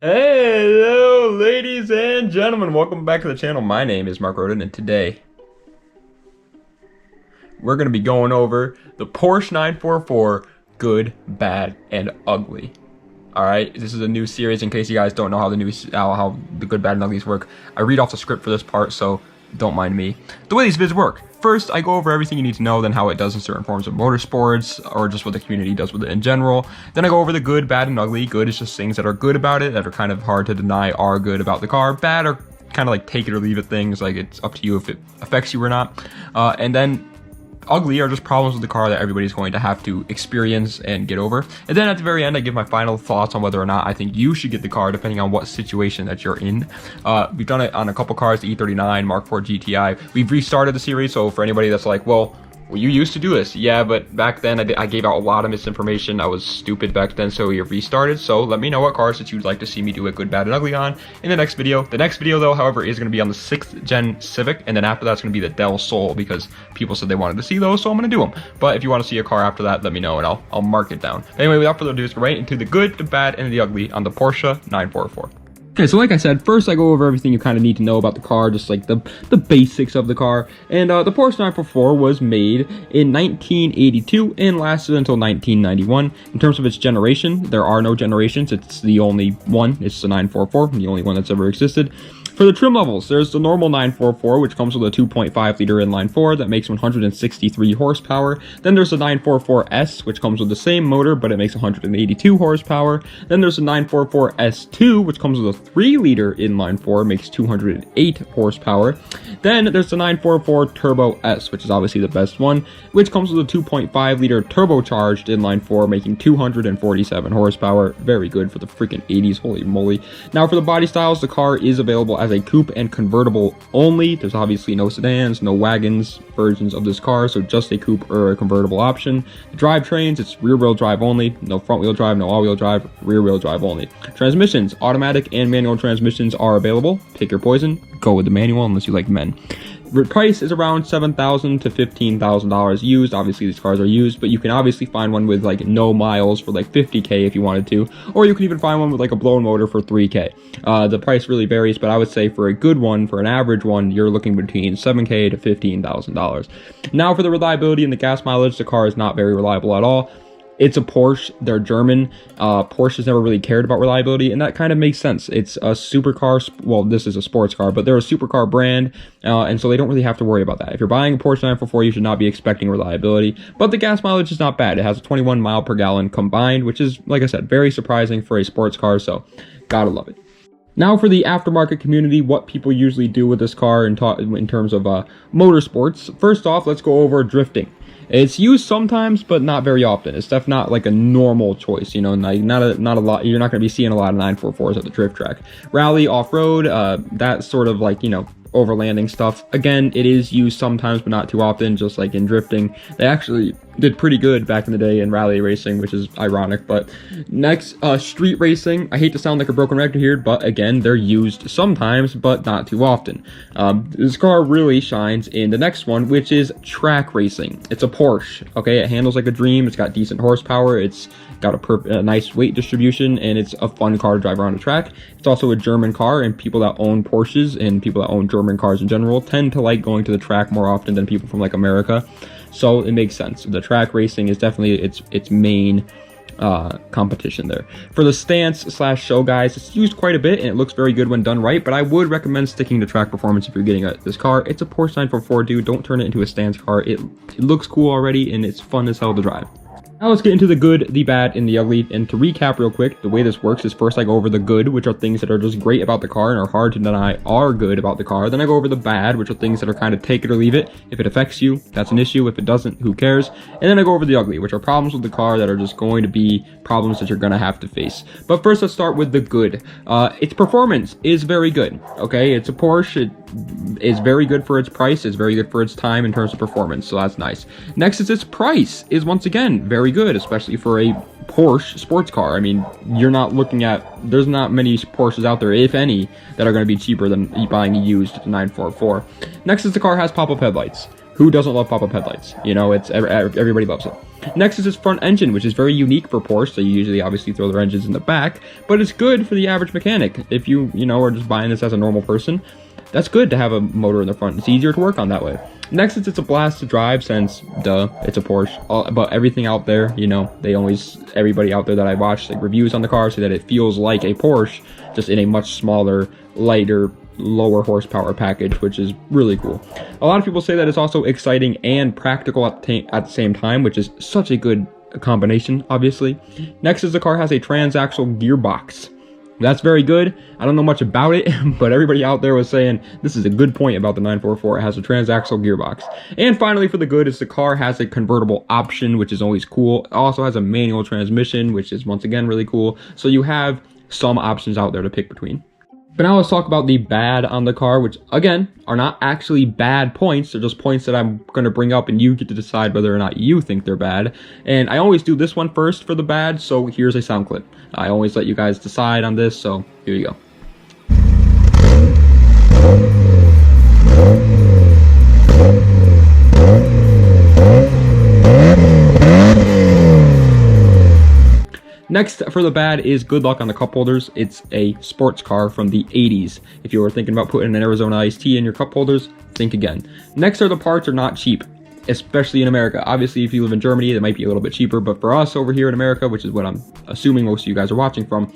Hello, ladies and gentlemen. Welcome back to the channel. My name is Mark Roden, and today we're going to be going over the Porsche 944 Good, Bad, and Ugly. Alright, this is a new series in case you guys don't know how the Good, Bad, and Uglies work. I read off the script for this part, so don't mind me. The way these vids work. First, I go over everything you need to know, then how it does in certain forms of motorsports, or just what the community does with it in general. Then I go over the good, bad, and ugly. Good is just things that are good about it, that are kind of hard to deny are good about the car. Bad are kind of like take it or leave it things, like it's up to you if it affects you or not. And then ugly are just problems with the car that everybody's going to have to experience and get over. And then at the very end, I give my final thoughts on whether or not I think you should get the car, depending on what situation that you're in. We've done it on a couple cars, the E39, Mark IV GTI. We've restarted the series, so for anybody that's like, well, you used to do this. Yeah, but back then I gave out a lot of misinformation. I was stupid back then, so we restarted. So let me know what cars that you'd like to see me do a good, bad, and ugly on in the next video. The next video, though, however, is going to be on the 6th Gen Civic, and then after that's going to be the Del Sol, because people said they wanted to see those, so I'm going to do them. But if you want to see a car after that, let me know, and I'll mark it down. Anyway, without further ado, let's go right into the good, the bad, and the ugly on the Porsche 944. Okay, so like I said, first I go over everything you kind of need to know about the car, just like the basics of the car. And the Porsche 944 was made in 1982 and lasted until 1991. In terms of its generation, there are no generations. It's the only one. It's the 944, the only one that's ever existed. For the trim levels, there's the normal 944, which comes with a 2.5-liter inline-4 that makes 163 horsepower. Then there's the 944S, which comes with the same motor, but it makes 182 horsepower. Then there's the 944S2, which comes with a 3-liter inline-4, makes 208 horsepower. Then there's the 944 Turbo S, which is obviously the best one, which comes with a 2.5-liter turbocharged inline-4, making 247 horsepower. Very good for the freaking 80s, holy moly. Now for the body styles, the car is available as a coupe and convertible only. There's obviously no sedans, no wagons versions of this car, so just a coupe or a convertible option. The drivetrains, it's rear-wheel drive only, no front-wheel drive, no all-wheel drive, rear-wheel drive only. Transmissions, automatic and manual transmissions are available. Pick your poison, go with the manual unless you like men. Price is around $7,000 to $15,000 used. Obviously these cars are used, but you can obviously find one with like no miles for like $50K if you wanted to, or you can even find one with like a blown motor for $3K. The price really varies, but I would say for a good one, for an average one, you're looking between $7K to $15,000. Now for the reliability and the gas mileage, the car is not very reliable at all. It's a Porsche, they're German. Porsche's never really cared about reliability, and that kind of makes sense. It's a supercar, well, this is a sports car, but they're a supercar brand, and so they don't really have to worry about that. If you're buying a Porsche 944, you should not be expecting reliability, but the gas mileage is not bad. It has a 21 mile per gallon combined, which is, like I said, very surprising for a sports car, so gotta love it. Now for the aftermarket community, what people usually do with this car in terms of motorsports. First off, let's go over drifting. It's used sometimes, but not very often. It's definitely not like a normal choice, you know, not a lot. You're not going to be seeing a lot of 944s at the drift track. Rally, off-road, that sort of like, you know, overlanding stuff. Again, it is used sometimes, but not too often, just like in drifting. They actually did pretty good back in the day in rally racing, which is ironic. But next, street racing. I hate to sound like a broken record here, but again, they're used sometimes, but not too often. This car really shines in the next one, which is track racing. It's a Porsche, okay? It handles like a dream. It's got decent horsepower. It's got a nice weight distribution, and it's a fun car to drive around the track. It's also a German car, and people that own Porsches and people that own German cars in general tend to like going to the track more often than people from like America. So it makes sense. The track racing is definitely its main competition there. For the stance / show guys, it's used quite a bit and it looks very good when done right, but I would recommend sticking to track performance if you're getting this car. It's a Porsche 944, dude. Don't turn it into a stance car. It looks cool already and it's fun as hell to drive. Now let's get into the good, the bad, and the ugly. And to recap real quick, the way this works is first I go over the good, which are things that are just great about the car and are hard to deny are good about the car. Then I go over the bad, which are things that are kind of take it or leave it. If it affects you, that's an issue. If it doesn't, who cares? And then I go over the ugly, which are problems with the car that are just going to be problems that you're going to have to face. But first, let's start with the good. Its performance is very good, okay? It's a Porsche. It is very good for its price. It's very good for its time in terms of performance, so that's nice. Next is its price is once again very good, especially for a Porsche sports car. I mean, you're not looking at, there's not many Porsches out there, if any, that are going to be cheaper than buying a used 944. Next is the car has pop-up headlights. Who doesn't love pop-up headlights? You know, everybody loves it. Next is its front engine, which is very unique for Porsche. So you usually obviously throw their engines in the back, but it's good for the average mechanic. If you know, are just buying this as a normal person, that's good to have a motor in the front. It's easier to work on that way. Next is it's a blast to drive since, duh, it's a Porsche. But everything out there, you know, everybody out there that I watched, like reviews on the car, say that it feels like a Porsche, just in a much smaller, lighter, lower horsepower package, which is really cool. A lot of people say that it's also exciting and practical at the same time, which is such a good combination, obviously. Next is the car has a transaxle gearbox. That's very good. I don't know much about it, but everybody out there was saying this is a good point about the 944. It has a transaxle gearbox. And finally, for the good, is the car has a convertible option, which is always cool. It also has a manual transmission, which is once again really cool. So you have some options out there to pick between. But now let's talk about the bad on the car, which again are not actually bad points. They're just points that I'm going to bring up and you get to decide whether or not you think they're bad. And I always do this one first for the bad, so here's a sound clip. I always let you guys decide on this, so here you go. Next for the bad is good luck on the cup holders. It's a sports car from the 80s. If you were thinking about putting an Arizona iced tea in your cup holders, think again. Next are the parts are not cheap, especially in America. Obviously, if you live in Germany, it might be a little bit cheaper, but for us over here in America, which is what I'm assuming most of you guys are watching from,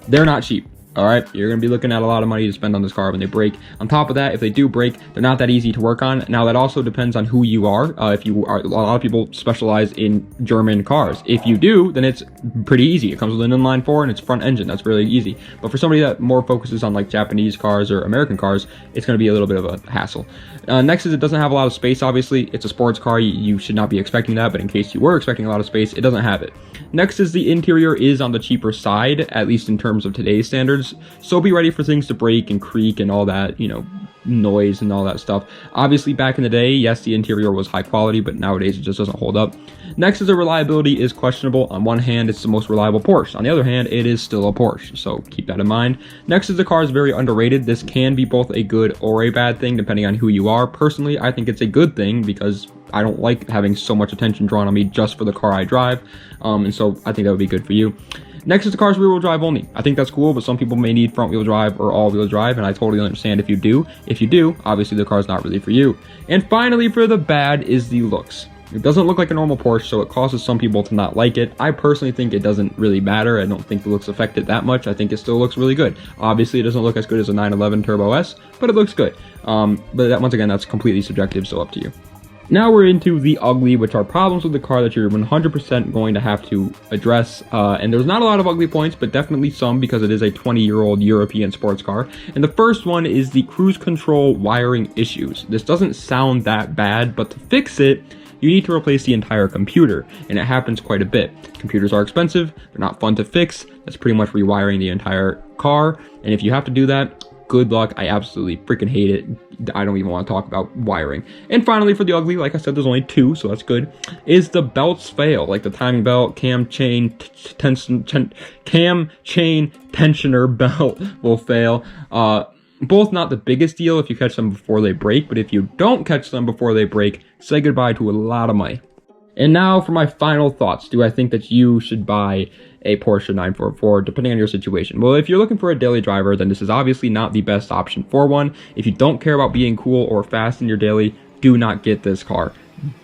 they're not cheap. All right, you're going to be looking at a lot of money to spend on this car when they break. On top of that, if they do break, they're not that easy to work on. Now, that also depends on who you are. If you are, a lot of people specialize in German cars. If you do, then it's pretty easy. It comes with an inline four and it's front engine. That's really easy. But for somebody that more focuses on like Japanese cars or American cars, it's going to be a little bit of a hassle. Next is it doesn't have a lot of space. Obviously, it's a sports car. You should not be expecting that, but in case you were expecting a lot of space, it doesn't have it. Next is the interior is on the cheaper side, at least in terms of today's standards. So be ready for things to break and creak and all that, you know, noise and all that stuff. Obviously, back in the day, yes, the interior was high quality, but nowadays it just doesn't hold up. Next is the reliability is questionable. On one hand, it's the most reliable Porsche. On the other hand, it is still a Porsche, so keep that in mind. Next is the car is very underrated. This can be both a good or a bad thing, depending on who you are. Personally, I think it's a good thing because I don't like having so much attention drawn on me just for the car I drive, and so I think that would be good for you. Next is the car's rear-wheel drive only. I think that's cool, but some people may need front-wheel drive or all-wheel drive, and I totally understand if you do. If you do, obviously the car's not really for you. And finally, for the bad is the looks. It doesn't look like a normal Porsche, so it causes some people to not like it. I personally think it doesn't really matter. I don't think the looks affect it that much. I think it still looks really good. Obviously, it doesn't look as good as a 911 Turbo S, but it looks good. But that, once again, that's completely subjective, so up to you. Now we're into the ugly, which are problems with the car that you're 100% going to have to address. And there's not a lot of ugly points, but definitely some because it is a 20-year-old European sports car. And the first one is the cruise control wiring issues. This doesn't sound that bad, but to fix it, you need to replace the entire computer, and it happens quite a bit. Computers are expensive, they're not fun to fix. That's pretty much rewiring the entire car, and if you have to do that, good luck. I absolutely freaking hate it. I don't even want to talk about wiring. And finally, for the ugly, like I said, there's only two, so that's good, is the belts fail, like the timing belt, cam chain tensioner belt will fail. Both not the biggest deal if you catch them before they break, but if you don't catch them before they break, say goodbye to a lot of money. And now for my final thoughts. Do I think that you should buy a Porsche 944, depending on your situation? Well, if you're looking for a daily driver, then this is obviously not the best option for one. If you don't care about being cool or fast in your daily, do not get this car.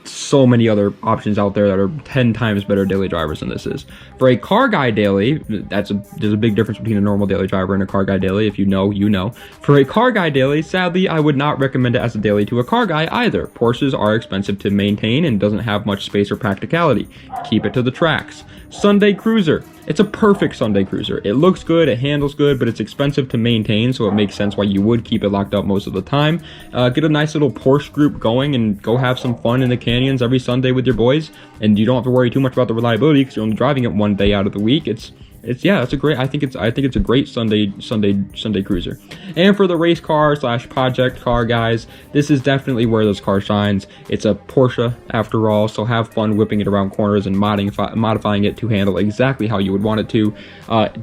So many other options out there that are 10 times better daily drivers than this is. For a car guy daily, there's a big difference between a normal daily driver and a car guy daily. If you know, you know. For a car guy daily, sadly, I would not recommend it as a daily to a car guy either. Porsches are expensive to maintain and doesn't have much space or practicality. Keep it to the tracks. Sunday cruiser. It's a perfect Sunday cruiser. It looks good, it handles good, but it's expensive to maintain, so it makes sense why you would keep it locked up most of the time. Get a nice little Porsche group going and go have some fun in the canyons every Sunday with your boys, and you don't have to worry too much about the reliability because you're only driving it one day out of the week. That's a great. I think it's a great Sunday cruiser. And for the race car / project car guys, this is definitely where this car shines. It's a Porsche after all, so have fun whipping it around corners and modifying it to handle exactly how you would want it to.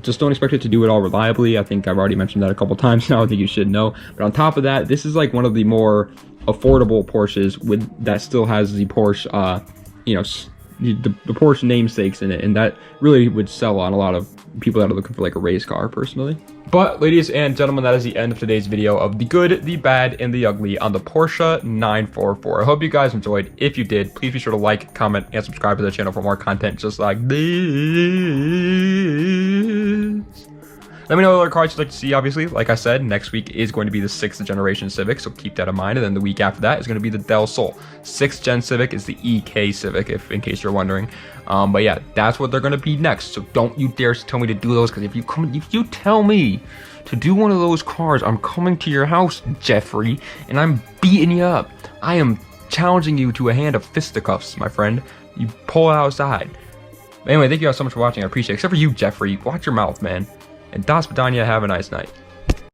Just don't expect it to do it all reliably. I think I've already mentioned that a couple times now. I think you should know. But on top of that, this is like one of the more affordable Porsches with that still has the Porsche, the Porsche namesakes in it, and that really would sell on a lot of people that are looking for like a race car, personally. But ladies and gentlemen, that is the end of today's video of the good, the bad, and the ugly on the Porsche 944. I hope you guys enjoyed. If you did, please be sure to like, comment, and subscribe to the channel for more content just like this. Let me know what other cars you'd like to see, obviously. Like I said, next week is going to be the 6th generation Civic, so keep that in mind. And then the week after that is going to be the Del Sol. 6th gen Civic is the EK Civic, in case you're wondering. But yeah, that's what they're going to be next. So don't you dare tell me to do those, because if you tell me to do one of those cars, I'm coming to your house, Jeffrey, and I'm beating you up. I am challenging you to a hand of fisticuffs, my friend. You pull it outside. Anyway, thank you guys so much for watching. I appreciate it. Except for you, Jeffrey. Watch your mouth, man. And Das Vidania, have a nice night.